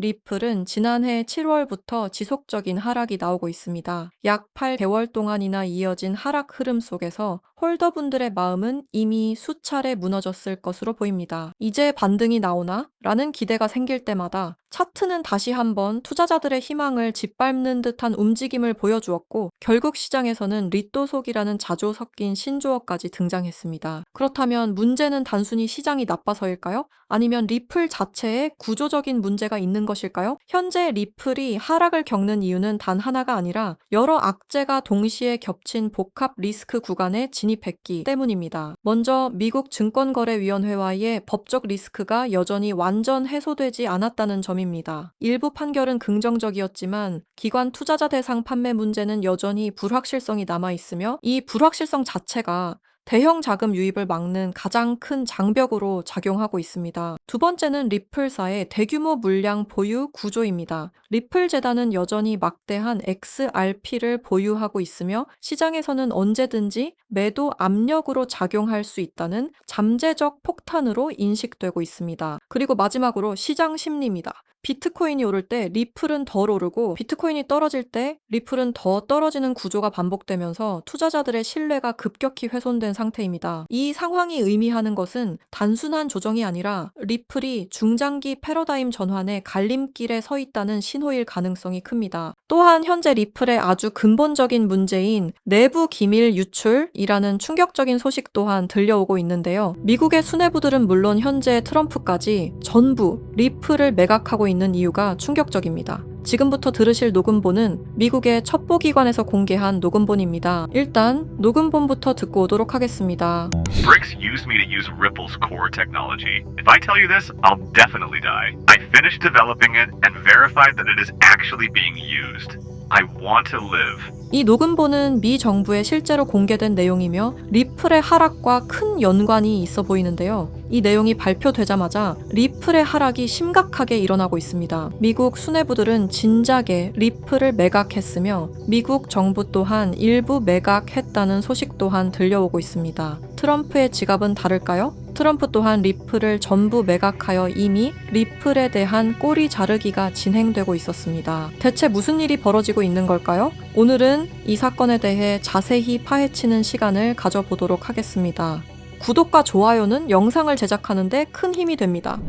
리플은 지난해 7월부터 지속적인 하락이 나오고 있습니다. 약 8개월 동안이나 이어진 하락 흐름 속에서 홀더분들의 마음은 이미 수차례 무너졌을 것으로 보입니다. 이제 반등이 나오나? 라는 기대가 생길 때마다 차트는 다시 한번 투자자들의 희망을 짓밟는 듯한 움직임을 보여주었고, 결국 시장에서는 리또속이라는 자주 섞인 신조어까지 등장했습니다. 그렇다면 문제는 단순히 시장이 나빠서일까요? 아니면 리플 자체에 구조적인 문제가 있는 것일까요? 현재 리플이 하락을 겪는 이유는 단 하나가 아니라 여러 악재가 동시에 겹친 복합 리스크 구간에 진입했기 때문입니다. 먼저 미국 증권거래위원회와의 법적 리스크가 여전히 완전 해소되지 않았다는 점입니다. 일부 판결은 긍정적이었지만 기관 투자자 대상 판매 문제는 여전히 불확실성이 남아있으며, 이 불확실성 자체가 대형 자금 유입을 막는 가장 큰 장벽으로 작용하고 있습니다. 두 번째는 리플사의 대규모 물량 보유 구조입니다. 리플 재단은 여전히 막대한 XRP를 보유하고 있으며, 시장에서는 언제든지 매도 압력으로 작용할 수 있다는 잠재적 폭탄으로 인식되고 있습니다. 그리고 마지막으로 시장 심리입니다. 비트코인이 오를 때 리플은 덜 오르고, 비트코인이 떨어질 때 리플은 더 떨어지는 구조가 반복되면서 투자자들의 신뢰가 급격히 훼손된 상태입니다. 이 상황이 의미하는 것은 단순한 조정이 아니라 리플이 중장기 패러다임 전환의 갈림길에 서 있다는 신호일 가능성이 큽니다. 또한 현재 리플의 아주 근본적인 문제인 내부 기밀 유출이라는 충격적인 소식 또한 들려오고 있는데요. 미국의 수뇌부들은 물론 현재 트럼프까지 전부 리플을 매각하고 있는 이유가 충격적입니다. 지금부터 들으실 녹음본은 미국의 첩보기관에서 공개한 녹음본입니다. 일단 녹음본부터 듣고 오도록 하겠습니다. Bricks used me to use Ripple's core technology. If I tell you this, I'll definitely die. I finished developing it and verified that it is actually being used. I want to live. 이 녹음본은 미 정부에 실제로 공개된 내용이며 리플의 하락과 큰 연관이 있어 보이는데요. 이 내용이 발표되자마자 리플의 하락이 심각하게 일어나고 있습니다. 미국 수뇌부들은 진작에 리플을 매각했으며 미국 정부 또한 일부 매각했다는 소식 또한 들려오고 있습니다. 트럼프의 지갑은 다를까요? 트럼프 또한 리플을 전부 매각하여 이미 리플에 대한 꼬리 자르기가 진행되고 있었습니다. 대체 무슨 일이 벌어지고 있는 걸까요? 오늘은 이 사건에 대해 자세히 파헤치는 시간을 가져보도록 하겠습니다. 구독과 좋아요는 영상을 제작하는데 큰 힘이 됩니다.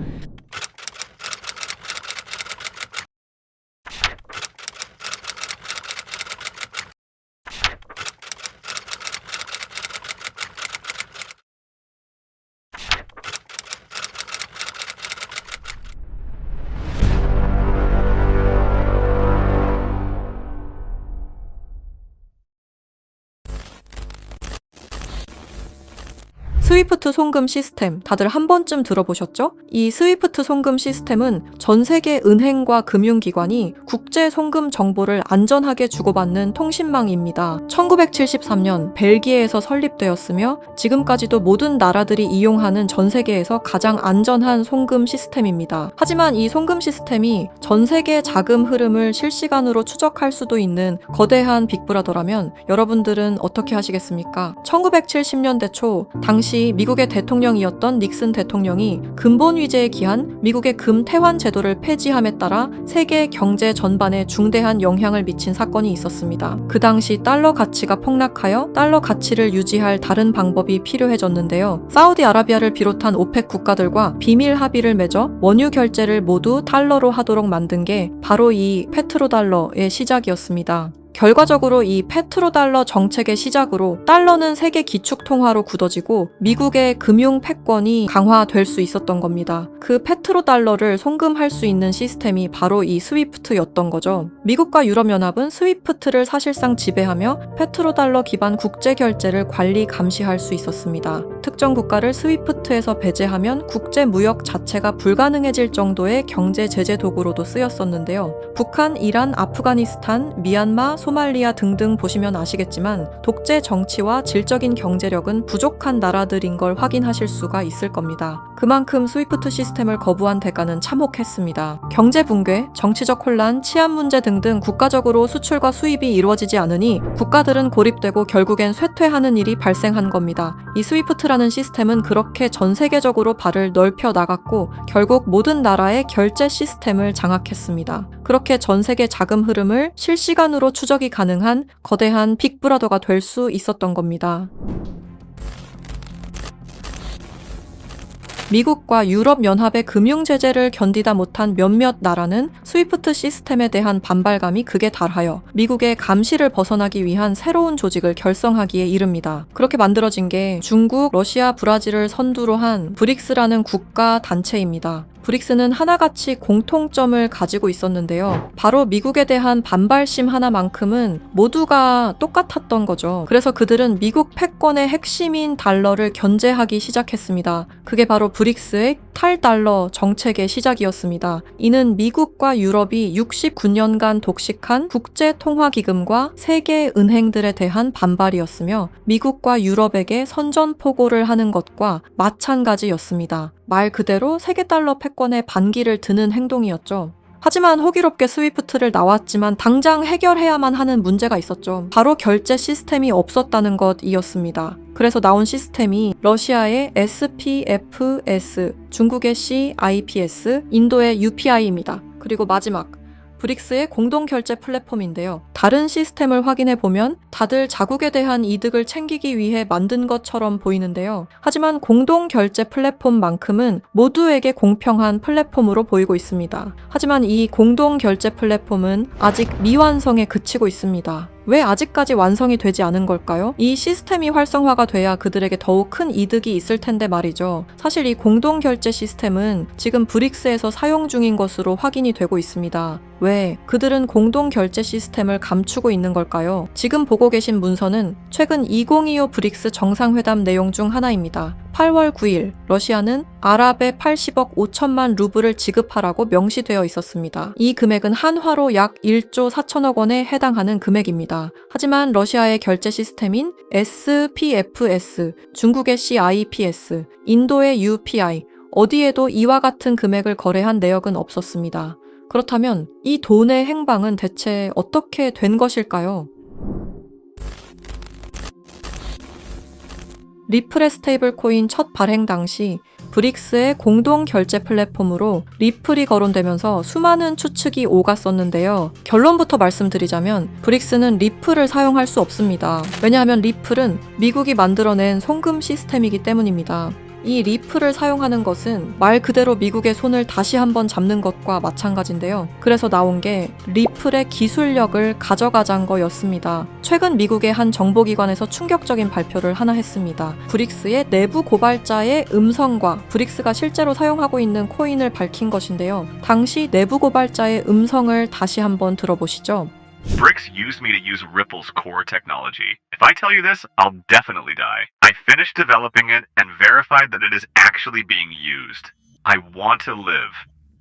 스위프트 송금 시스템 다들 한 번쯤 들어보셨죠? 이 스위프트 송금 시스템은 전 세계 은행과 금융기관이 국제 송금 정보를 안전하게 주고받는 통신망입니다. 1973년 벨기에에서 설립되었으며 지금까지도 모든 나라들이 이용하는 전 세계에서 가장 안전한 송금 시스템입니다. 하지만 이 송금 시스템이 전 세계 자금 흐름을 실시간으로 추적할 수도 있는 거대한 빅브라더라면 여러분들은 어떻게 하시겠습니까? 1970년대 초 당시 미국의 대통령이었던 닉슨 대통령이 근본 위제에 기한 미국의 금태환 제도를 폐지함에 따라 세계 경제 전반에 중대한 영향을 미친 사건이 있었습니다. 그 당시 달러 가치가 폭락하여 달러 가치를 유지할 다른 방법이 필요해졌는데요. 사우디아라비아를 비롯한 오펙 국가들과 비밀 합의를 맺어 원유 결제를 모두 달러로 하도록 만든 게 바로 이 페트로달러의 시작이었습니다. 결과적으로 이 페트로달러 정책의 시작으로 달러는 세계 기축통화로 굳어지고 미국의 금융 패권이 강화될 수 있었던 겁니다. 그 페트로달러를 송금할 수 있는 시스템이 바로 이 스위프트였던 거죠. 미국과 유럽연합은 스위프트를 사실상 지배하며 페트로달러 기반 국제결제를 관리 감시할 수 있었습니다. 특정 국가를 스위프트에서 배제하면 국제무역 자체가 불가능해질 정도의 경제 제재 도구로도 쓰였었는데요. 북한, 이란, 아프가니스탄, 미얀마, 소말리아 등등 보시면 아시겠지만 독재 정치와 질적인 경제력은 부족한 나라들인 걸 확인하실 수가 있을 겁니다. 그만큼 스위프트 시스템을 거부한 대가는 참혹했습니다. 경제 붕괴, 정치적 혼란, 치안 문제 등등 국가적으로 수출과 수입이 이루어지지 않으니 국가들은 고립되고 결국엔 쇠퇴하는 일이 발생한 겁니다. 이 스위프트라는 시스템은 그렇게 전 세계적으로 발을 넓혀 나갔고 결국 모든 나라의 결제 시스템을 장악했습니다. 그렇게 전 세계 자금 흐름을 실시간으로 추적이 가능한 거대한 빅브라더가 될 수 있었던 겁니다. 미국과 유럽연합의 금융 제재를 견디다 못한 몇몇 나라는 스위프트 시스템에 대한 반발감이 극에 달하여 미국의 감시를 벗어나기 위한 새로운 조직을 결성하기에 이릅니다. 그렇게 만들어진 게 중국, 러시아, 브라질을 선두로 한 브릭스라는 국가 단체입니다. 브릭스는 하나같이 공통점을 가지고 있었는데요. 바로 미국에 대한 반발심 하나만큼은 모두가 똑같았던 거죠. 그래서 그들은 미국 패권의 핵심인 달러를 견제하기 시작했습니다. 그게 바로 브릭스의 탈달러 정책의 시작이었습니다. 이는 미국과 유럽이 69년간 독식한 국제통화기금과 세계 은행들에 대한 반발이었으며 미국과 유럽에게 선전포고를 하는 것과 마찬가지였습니다. 말 그대로 세계 달러 패권에 반기를 드는 행동이었죠. 하지만 호기롭게 스위프트를 나왔지만 당장 해결해야만 하는 문제가 있었죠. 바로 결제 시스템이 없었다는 것이었습니다. 그래서 나온 시스템이 러시아의 SPFS, 중국의 CIPS, 인도의 UPI입니다. 그리고 마지막 브릭스의 공동결제 플랫폼인데요. 다른 시스템을 확인해 보면 다들 자국에 대한 이득을 챙기기 위해 만든 것처럼 보이는데요. 하지만 공동결제 플랫폼만큼은 모두에게 공평한 플랫폼으로 보이고 있습니다. 하지만 이 공동결제 플랫폼은 아직 미완성에 그치고 있습니다. 왜 아직까지 완성이 되지 않은 걸까요? 이 시스템이 활성화가 돼야 그들에게 더욱 큰 이득이 있을 텐데 말이죠. 사실 이 공동결제 시스템은 지금 브릭스에서 사용 중인 것으로 확인이 되고 있습니다. 왜? 그들은 공동결제 시스템을 감추고 있는 걸까요? 지금 보고 계신 문서는 최근 2025 브릭스 정상회담 내용 중 하나입니다. 8월 9일 러시아는 아랍에 80억 5천만 루블을 지급하라고 명시되어 있었습니다. 이 금액은 한화로 약 1조 4천억 원에 해당하는 금액입니다. 하지만 러시아의 결제 시스템인 SPFS, 중국의 CIPS, 인도의 UPI, 어디에도 이와 같은 금액을 거래한 내역은 없었습니다. 그렇다면 이 돈의 행방은 대체 어떻게 된 것일까요? 리플의 스테이블 코인 첫 발행 당시 브릭스의 공동 결제 플랫폼으로 리플이 거론되면서 수많은 추측이 오갔었는데요. 결론부터 말씀드리자면 브릭스는 리플을 사용할 수 없습니다. 왜냐하면 리플은 미국이 만들어낸 송금 시스템이기 때문입니다. 이 리플을 사용하는 것은 말 그대로 미국의 손을 다시 한번 잡는 것과 마찬가지인데요. 그래서 나온 게 리플의 기술력을 가져가자는 거였습니다. 최근 미국의 한 정보기관에서 충격적인 발표를 하나 했습니다. 브릭스의 내부 고발자의 음성과 브릭스가 실제로 사용하고 있는 코인을 밝힌 것인데요. 당시 내부 고발자의 음성을 다시 한번 들어보시죠. BRICS used me to use Ripple's core technology. If I tell you this, I'll definitely die. I finished developing it and verified that it is actually being used. I want to live.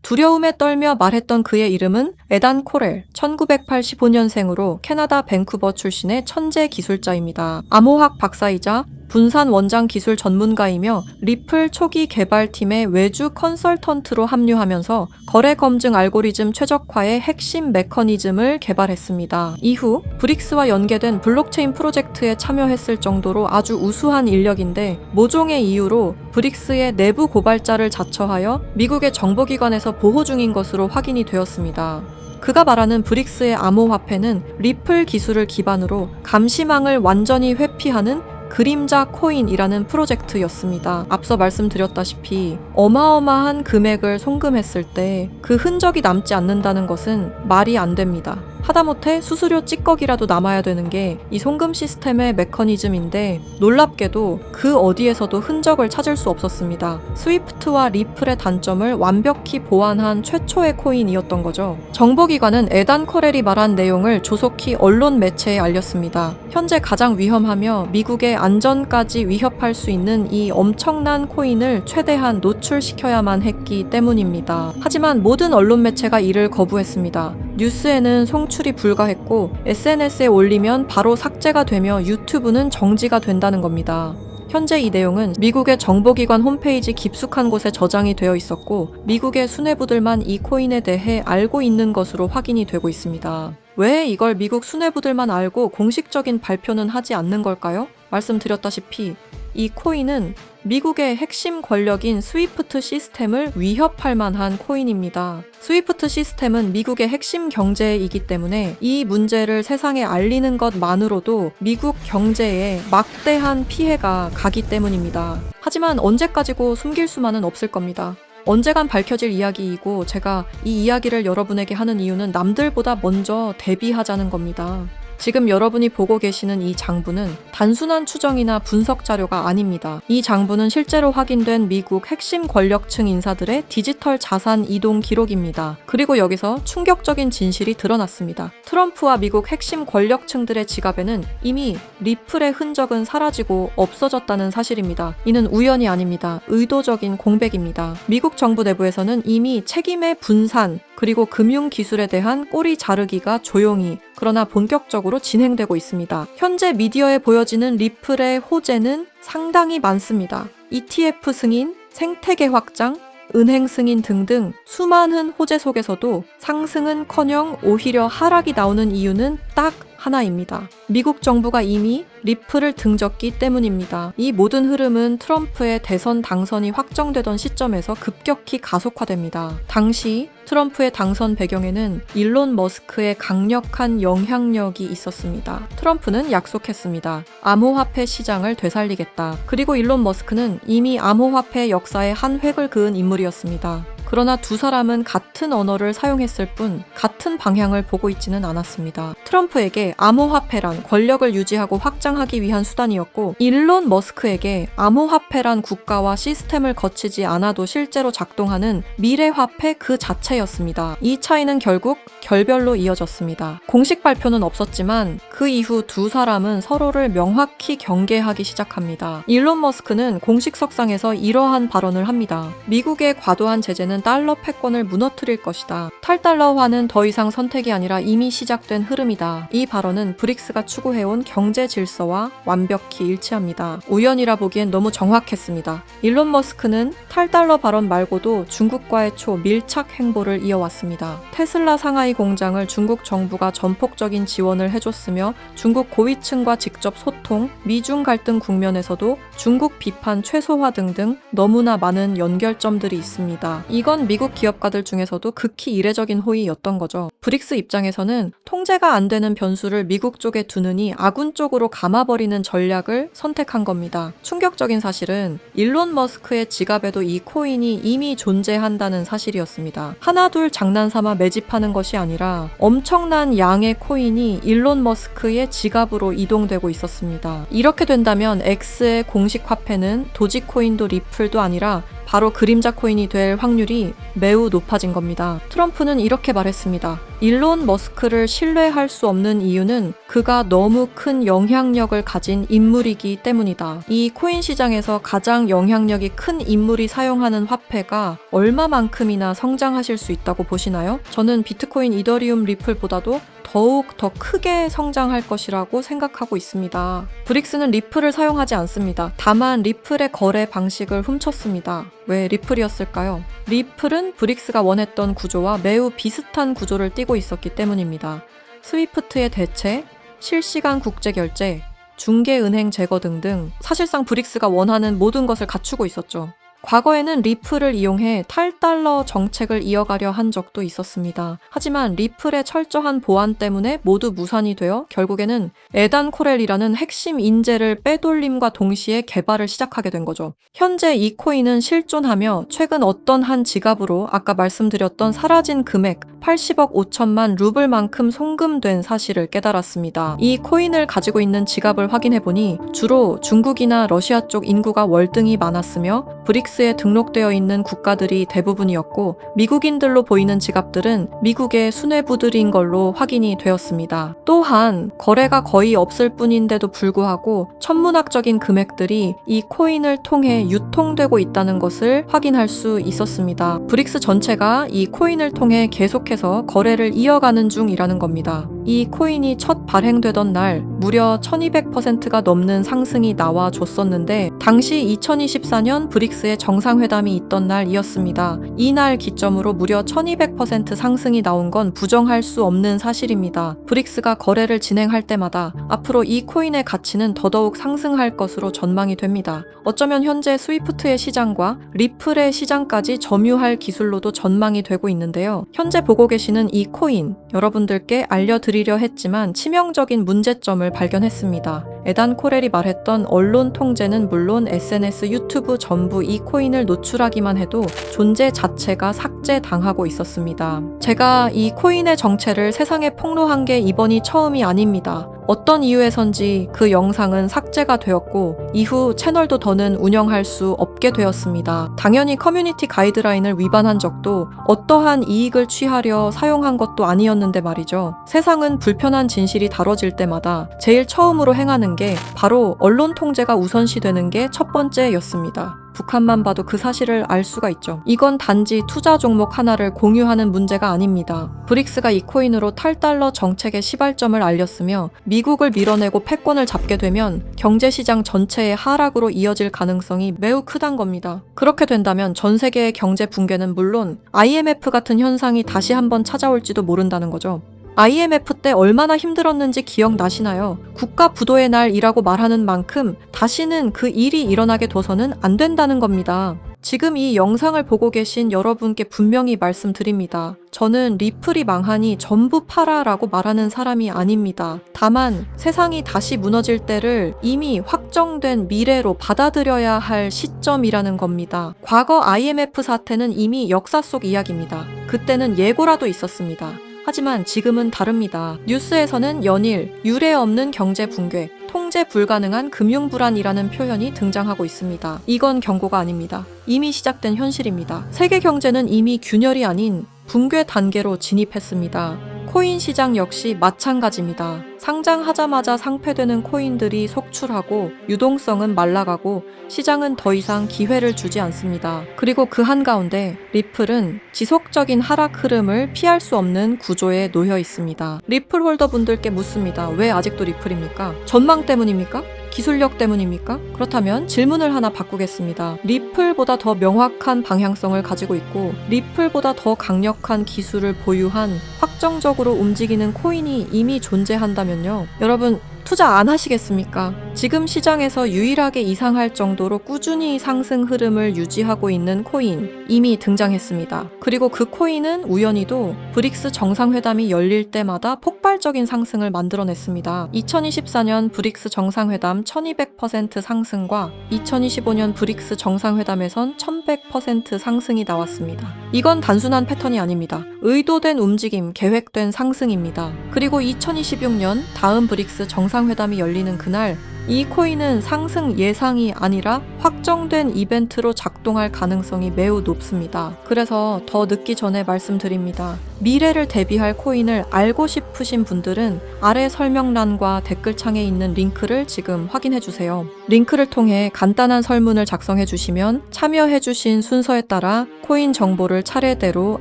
두려움에 떨며 말했던 그의 이름은 에단 코렐, 1985년생으로 캐나다 밴쿠버 출신의 천재 기술자입니다. 암호학 박사이자 분산 원장 기술 전문가이며 리플 초기 개발팀의 외주 컨설턴트로 합류하면서 거래 검증 알고리즘 최적화의 핵심 메커니즘을 개발했습니다. 이후 브릭스와 연계된 블록체인 프로젝트에 참여했을 정도로 아주 우수한 인력인데 모종의 이유로 브릭스의 내부 고발자를 자처하여 미국의 정보기관에서 보호 중인 것으로 확인이 되었습니다. 그가 말하는 브릭스의 암호화폐는 리플 기술을 기반으로 감시망을 완전히 회피하는 그림자 코인이라는 프로젝트였습니다. 앞서 말씀드렸다시피 어마어마한 금액을 송금했을 때 그 흔적이 남지 않는다는 것은 말이 안 됩니다. 하다못해 수수료 찌꺼기라도 남아야 되는 게 이 송금 시스템의 메커니즘인데 놀랍게도 그 어디에서도 흔적을 찾을 수 없었습니다. 스위프트와 리플의 단점을 완벽히 보완한 최초의 코인이었던 거죠. 정보기관은 에단 코렐이 말한 내용을 조속히 언론 매체에 알렸습니다. 현재 가장 위험하며 미국의 안전까지 위협할 수 있는 이 엄청난 코인을 최대한 노출시켜야만 했기 때문입니다. 하지만 모든 언론 매체가 이를 거부했습니다. 뉴스에는 송출이 불가했고 SNS에 올리면 바로 삭제가 되며 유튜브는 정지가 된다는 겁니다. 현재 이 내용은 미국의 정보기관 홈페이지 깊숙한 곳에 저장이 되어 있었고 미국의 수뇌부들만 이 코인에 대해 알고 있는 것으로 확인이 되고 있습니다. 왜 이걸 미국 수뇌부들만 알고 공식적인 발표는 하지 않는 걸까요? 말씀드렸다시피 이 코인은 미국의 핵심 권력인 스위프트 시스템을 위협할 만한 코인입니다. 스위프트 시스템은 미국의 핵심 경제이기 때문에 이 문제를 세상에 알리는 것만으로도 미국 경제에 막대한 피해가 가기 때문입니다. 하지만 언제까지고 숨길 수만은 없을 겁니다. 언젠간 밝혀질 이야기이고 제가 이 이야기를 여러분에게 하는 이유는 남들보다 먼저 대비하자는 겁니다. 지금 여러분이 보고 계시는 이 장부는 단순한 추정이나 분석 자료가 아닙니다. 이 장부는 실제로 확인된 미국 핵심 권력층 인사들의 디지털 자산 이동 기록입니다. 그리고 여기서 충격적인 진실이 드러났습니다. 트럼프와 미국 핵심 권력층들의 지갑에는 이미 리플의 흔적은 사라지고 없어졌다는 사실입니다. 이는 우연이 아닙니다. 의도적인 공백입니다. 미국 정부 내부에서는 이미 책임의 분산, 그리고 금융기술에 대한 꼬리 자르기가 조용히 그러나 본격적으로 진행되고 있습니다. 현재 미디어에 보여지는 리플의 호재는 상당히 많습니다. ETF 승인, 생태계 확장, 은행 승인 등등 수많은 호재 속에서도 상승은커녕 오히려 하락이 나오는 이유는 딱 하나입니다. 미국 정부가 이미 리플을 등졌기 때문입니다. 이 모든 흐름은 트럼프의 대선 당선이 확정되던 시점에서 급격히 가속화됩니다. 당시 트럼프의 당선 배경에는 일론 머스크의 강력한 영향력이 있었습니다. 트럼프는 약속했습니다. 암호화폐 시장을 되살리겠다. 그리고 일론 머스크는 이미 암호화폐 역사에 한 획을 그은 인물이었습니다. 그러나 두 사람은 같은 언어를 사용했을 뿐 같은 방향을 보고 있지는 않았습니다. 트럼프에게 암호화폐란 권력을 유지하고 확장하기 위한 수단이었고 일론 머스크에게 암호화폐란 국가와 시스템을 거치지 않아도 실제로 작동하는 미래화폐 그 자체였습니다. 이 차이는 결국 결별로 이어졌습니다. 공식 발표는 없었지만 그 이후 두 사람은 서로를 명확히 경계하기 시작합니다. 일론 머스크는 공식 석상에서 이러한 발언을 합니다. 미국의 과도한 제재는 달러 패권을 무너뜨릴 것이다. 탈달러화는 더 이상 선택이 아니라 이미 시작된 흐름이다. 이 발언은 브릭스가 추구해온 경제 질서와 완벽히 일치합니다. 우연이라 보기엔 너무 정확했습니다. 일론 머스크는 탈달러 발언 말고도 중국과의 초밀착 행보를 이어왔습니다. 테슬라 상하이 공장을 중국 정부가 전폭적인 지원을 해줬으며 중국 고위층과 직접 소통, 미중 갈등 국면에서도 중국 비판 최소화 등등 너무나 많은 연결점들이 있습니다. 이건 미국 기업가들 중에서도 극히 이례적인 호의였던 거죠. 브릭스 입장에서는 통제가 안 되는 변수를 미국 쪽에 두느니 아군 쪽으로 감아버리는 전략을 선택한 겁니다. 충격적인 사실은 일론 머스크의 지갑에도 이 코인이 이미 존재한다는 사실이었습니다. 하나둘 장난삼아 매집하는 것이 아니라 엄청난 양의 코인이 일론 머스크의 지갑으로 이동되고 있었습니다. 이렇게 된다면 X의 공식 화폐는 도지코인도 리플도 아니라 바로 그림자 코인이 될 확률이 매우 높아진 겁니다. 트럼프는 이렇게 말했습니다. 일론 머스크를 신뢰할 수 없는 이유는 그가 너무 큰 영향력을 가진 인물이기 때문이다. 이 코인 시장에서 가장 영향력이 큰 인물이 사용하는 화폐가 얼마만큼이나 성장하실 수 있다고 보시나요? 저는 비트코인, 이더리움, 리플보다도 더욱 더 크게 성장할 것이라고 생각하고 있습니다. 브릭스는 리플을 사용하지 않습니다. 다만 리플의 거래 방식을 훔쳤습니다. 왜 리플이었을까요? 리플은 브릭스가 원했던 구조와 매우 비슷한 구조를 띠고 있었기 때문입니다. 스위프트의 대체, 실시간 국제결제, 중개은행 제거 등등 사실상 브릭스가 원하는 모든 것을 갖추고 있었죠. 과거에는 리플을 이용해 탈달러 정책을 이어가려 한 적도 있었습니다. 하지만 리플의 철저한 보안 때문에 모두 무산이 되어 결국에는 에단 코렐이라는 핵심 인재를 빼돌림과 동시에 개발을 시작하게 된 거죠. 현재 이 코인은 실존하며 최근 어떤 한 지갑으로 아까 말씀드렸던 사라진 금액 80억 5천만 루블만큼 송금된 사실을 깨달았습니다. 이 코인을 가지고 있는 지갑을 확인해보니 주로 중국이나 러시아 쪽 인구가 월등히 많았으며 브릭스에 등록되어 있는 국가들이 대부분이었고 미국인들로 보이는 지갑들은 미국의 수뇌부들인 걸로 확인이 되었습니다. 또한 거래가 거의 없을 뿐인데도 불구하고 천문학적인 금액들이 이 코인을 통해 유통되고 있다는 것을 확인할 수 있었습니다. 브릭스 전체가 이 코인을 통해 계속해서 거래를 이어가는 중이라는 겁니다. 이 코인이 첫 발행되던 날 무려 1200%가 넘는 상승이 나와줬었는데 당시 2024년 브릭스의 정상회담이 있던 날이었습니다. 이날 기점으로 무려 1200% 상승이 나온 건 부정할 수 없는 사실입니다. 브릭스가 거래를 진행할 때마다 앞으로 이 코인의 가치는 더더욱 상승할 것으로 전망이 됩니다. 어쩌면 현재 스위프트의 시장과 리플의 시장까지 점유할 기술로도 전망이 되고 있는데요. 현재 보고 계시는 이 코인, 여러분들께 알려드리려 했지만 치명적인 문제점을 발견했습니다. 에단 코렐이 말했던 언론 통제는 물론 SNS, 유튜브 전부 이 코인을 노출하기만 해도 존재 자체가 삭제당하고 있었습니다. 제가 이 코인의 정체를 세상에 폭로한 게 이번이 처음이 아닙니다. 어떤 이유에선지 그 영상은 삭제가 되었고 이후 채널도 더는 운영할 수 없게 되었습니다. 당연히 커뮤니티 가이드라인을 위반한 적도 어떠한 이익을 취하려 사용한 것도 아니었는데 말이죠. 세상은 불편한 진실이 다뤄질 때마다 제일 처음으로 행하는 게 바로 언론 통제가 우선시되는 게 첫 번째였습니다. 북한만 봐도 그 사실을 알 수가 있죠. 이건 단지 투자 종목 하나를 공유하는 문제가 아닙니다. 브릭스가 이 코인으로 탈달러 정책의 시발점을 알렸으며 미국을 밀어내고 패권을 잡게 되면 경제시장 전체의 하락으로 이어질 가능성이 매우 크단 겁니다. 그렇게 된다면 전 세계의 경제 붕괴는 물론 IMF 같은 현상이 다시 한번 찾아올지도 모른다는 거죠. IMF 때 얼마나 힘들었는지 기억나시나요? 국가 부도의 날이라고 말하는 만큼 다시는 그 일이 일어나게 둬서는 안 된다는 겁니다. 지금 이 영상을 보고 계신 여러분께 분명히 말씀드립니다. 저는 리플이 망하니 전부 팔아라고 말하는 사람이 아닙니다. 다만 세상이 다시 무너질 때를 이미 확정된 미래로 받아들여야 할 시점이라는 겁니다. 과거 IMF 사태는 이미 역사 속 이야기입니다. 그때는 예고라도 있었습니다. 하지만 지금은 다릅니다. 뉴스에서는 연일 유례 없는 경제 붕괴, 통제 불가능한 금융 불안이라는 표현이 등장하고 있습니다. 이건 경고가 아닙니다. 이미 시작된 현실입니다. 세계 경제는 이미 균열이 아닌 붕괴 단계로 진입했습니다. 코인 시장 역시 마찬가지입니다. 상장하자마자 상폐되는 코인들이 속출하고 유동성은 말라가고 시장은 더 이상 기회를 주지 않습니다. 그리고 그 한가운데 리플은 지속적인 하락 흐름을 피할 수 없는 구조에 놓여 있습니다. 리플 홀더분들께 묻습니다. 왜 아직도 리플입니까? 전망 때문입니까? 기술력 때문입니까? 그렇다면 질문을 하나 바꾸겠습니다. 리플보다 더 명확한 방향성을 가지고 있고 리플보다 더 강력한 기술을 보유한 확정적으로 움직이는 코인이 이미 존재한다면요. 여러분 투자 안 하시겠습니까? 지금 시장에서 유일하게 이상할 정도로 꾸준히 상승 흐름을 유지하고 있는 코인 이미 등장했습니다. 그리고 그 코인은 우연히도 브릭스 정상회담이 열릴 때마다 폭발적인 상승을 만들어냈습니다. 2024년 브릭스 정상회담 1200% 상승과 2025년 브릭스 정상회담에선 1100% 상승이 나왔습니다. 이건 단순한 패턴이 아닙니다. 의도된 움직임, 계획된 상승입니다. 그리고 2026년 다음 브릭스 정상회담이 열리는 그날 이 코인은 상승 예상이 아니라 확정된 이벤트로 작동할 가능성이 매우 높습니다. 그래서 더 늦기 전에 말씀드립니다. 미래를 대비할 코인을 알고 싶으신 분들은 아래 설명란과 댓글창에 있는 링크를 지금 확인해주세요. 링크를 통해 간단한 설문을 작성해주시면 참여해주신 순서에 따라 코인 정보를 차례대로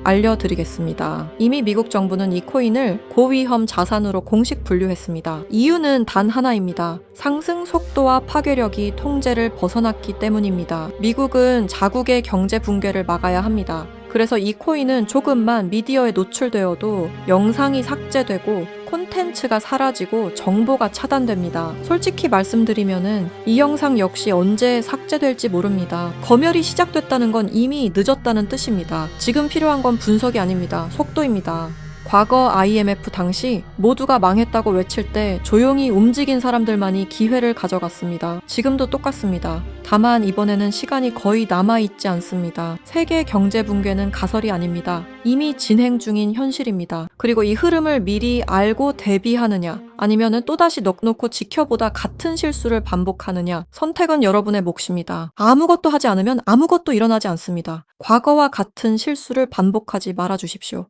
알려드리겠습니다. 이미 미국 정부는 이 코인을 고위험 자산으로 공식 분류했습니다. 이유는 단 하나입니다. 상승 속도와 파괴력이 통제를 벗어났기 때문입니다. 미국은 자국의 경제 붕괴를 막아야 합니다. 그래서 이 코인은 조금만 미디어에 노출되어도 영상이 삭제되고 콘텐츠가 사라지고 정보가 차단됩니다. 솔직히 말씀드리면은 이 영상 역시 언제 삭제될지 모릅니다. 검열이 시작됐다는 건 이미 늦었다는 뜻입니다. 지금 필요한 건 분석이 아닙니다. 속도입니다. 과거 IMF 당시 모두가 망했다고 외칠 때 조용히 움직인 사람들만이 기회를 가져갔습니다. 지금도 똑같습니다. 다만 이번에는 시간이 거의 남아있지 않습니다. 세계 경제 붕괴는 가설이 아닙니다. 이미 진행 중인 현실입니다. 그리고 이 흐름을 미리 알고 대비하느냐 아니면은 또다시 넋놓고 지켜보다 같은 실수를 반복하느냐 선택은 여러분의 몫입니다. 아무것도 하지 않으면 아무것도 일어나지 않습니다. 과거와 같은 실수를 반복하지 말아주십시오.